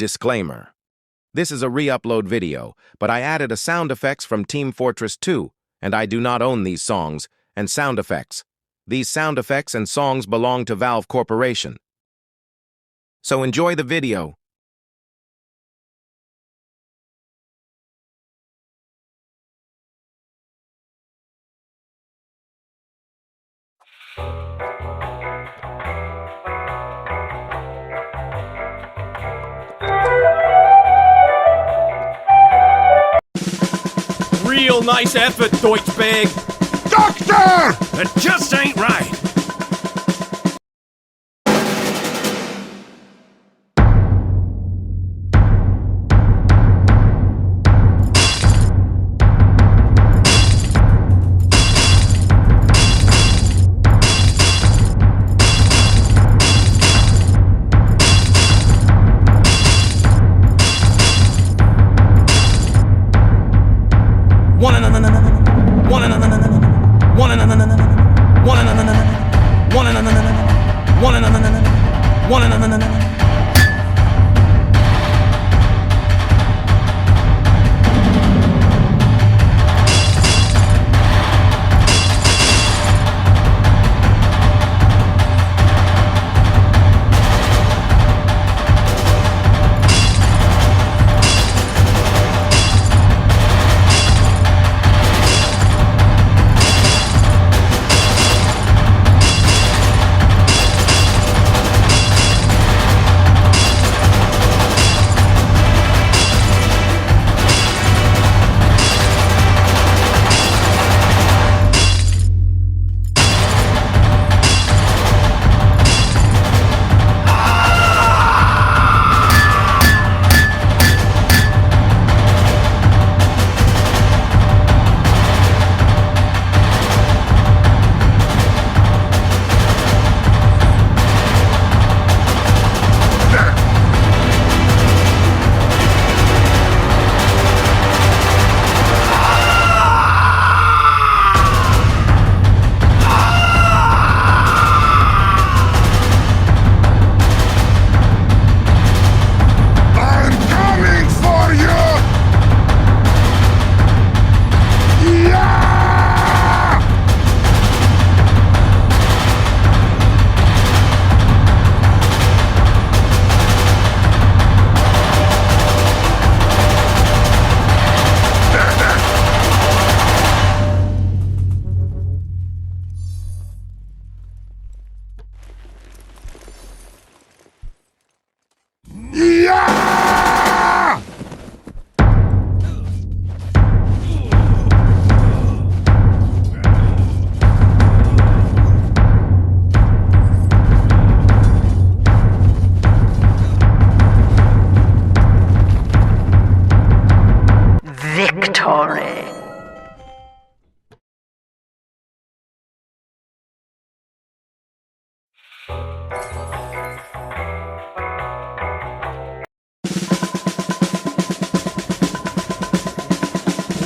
Disclaimer. This is a re-upload video, but I added a sound effects from Team Fortress 2, and I do not own these songs and sound effects. These sound effects and songs belong to Valve Corporation. So enjoy the video. Real nice effort, Deutschbag. Doctor! It just ain't right. Victory.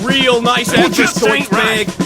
Real nice effort, Deutschbag.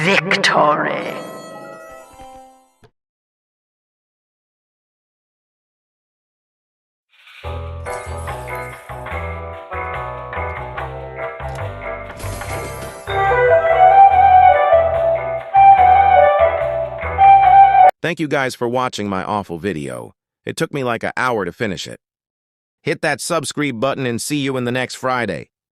Victory. Thank you guys for watching my awful video. It took me like an hour to finish it. Hit that subscribe button and see you in the next Friday.